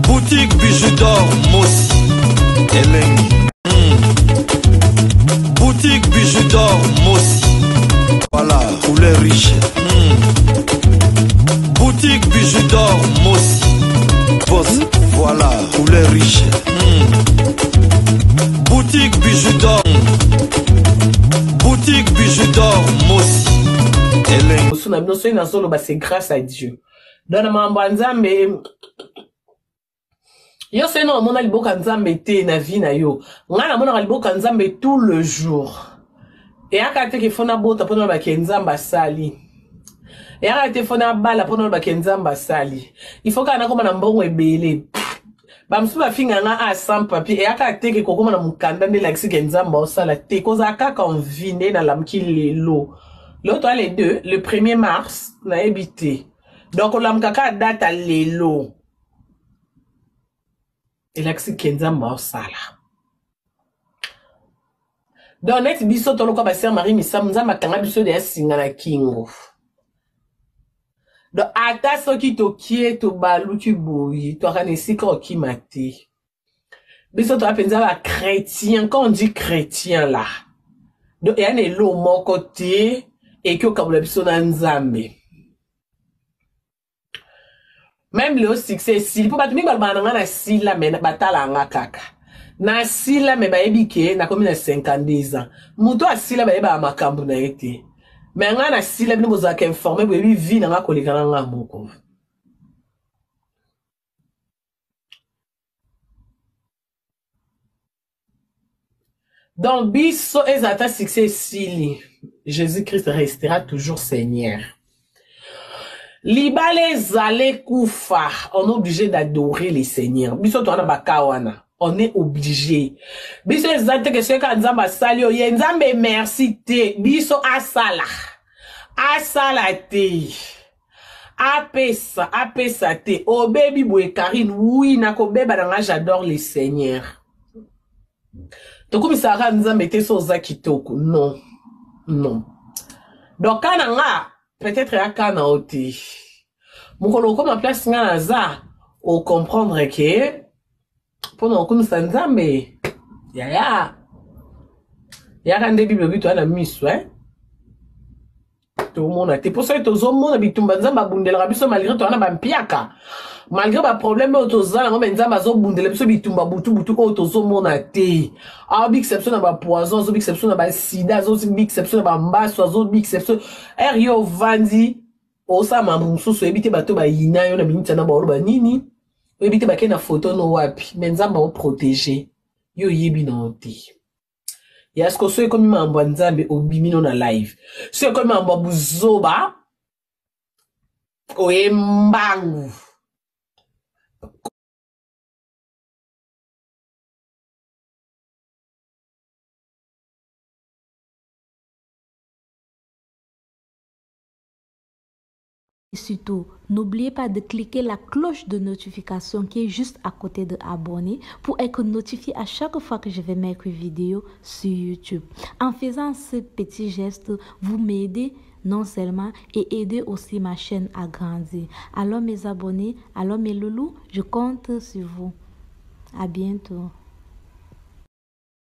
Boutique bijoux d'or Mossi Elengi. Boutique bijoux d'or Mossi. Voilà, couleur riche. Boutique bijoux d'or Mossi. Boss, voilà, couleur riche. Boutique bijoux d'or. Boutique bijoux d'or Mossi Elengi. C'est grâce à Dieu. Dans ma banzambe yo c'est non mon aliboka nzambe te na vie na yo ngana mona aliboka nzambe tout le jour et akate ke fona bota pona ba kenzamba sali et akate fona bala pona ba kenzamba sali il faut kana koma na mbongo ebele ba msuba finga nga a sans papier et akate ke kokoma na mukanda ndela kisi kenzamba osala te koza kaka on vinde na lamki lelo l'autre les deux le 1er mars na habité donc on a kaka date à lelo. Et là, c'est Kenzamba Osala. Donc, net biso tolo kwa baser Marie Missa mza makanga biso de singana kingo. Donc, ata soki to kie to balu tu boyi, to ranesi ko ki mate. Biso to apenza ba chrétien, quand on dit chrétien là. Donc, y a ne lo mon côté et que kabula biso na nzambe. Même le succès, si pour battre na si la mais batala nga kaka. Na si la mais ba ebike na komi na 52 ans. Muto a si la ba eba makambu na ete. Mais nga na si la bino za ka informer bo bi vi na nga koleka na nga moko. Donc biso ezata succès sili. Jésus-Christ restera toujours Seigneur. Libale zale koufa, on est obligé d'adorer les seigneurs. Biso to na bakawana, on est obligé. Biso ezate que ce ka nzamba sali o ye nzambe merci te, biso asala. Asala te. Apesa te. O baby boy Karine, oui na ko beba na j'adore les seigneurs. To comme ça ka nzambe te so za kitoko. Non. Non. Donc kana nga peut-être à kana oti. Mukolo comme la place nga za au comprendre que pendant comme ça nzambe ya kande bible bitu ana miso tout le monde a été pour ça to zo monde bitumba nzamba bundela biso malgré to ana ba mpiaka malgré ba problème auto za na nzamba zo bundela biso bitumba butu auto zo monde a te a big exception na ba poison zo big exception na ba sida zo big exception na ba mbaso zo big exception rio vandi osa mamususu ebite bato ba yina yo na binita na ba oloba nini ebite ba kena photo no wapi menzamba o protéger yo yebi na oti ya sko so ekomi mambo nzambe obimino na live so ekomi mambo buzoba oyembangu. Et surtout, n'oubliez pas de cliquer la cloche de notification qui est juste à côté de abonner pour être notifié à chaque fois que je vais mettre une vidéo sur YouTube. En faisant ce petit geste, vous m'aidez non seulement et aider aussi ma chaîne à grandir. Alors mes abonnés, alors mes loulous, je compte sur vous. À bientôt.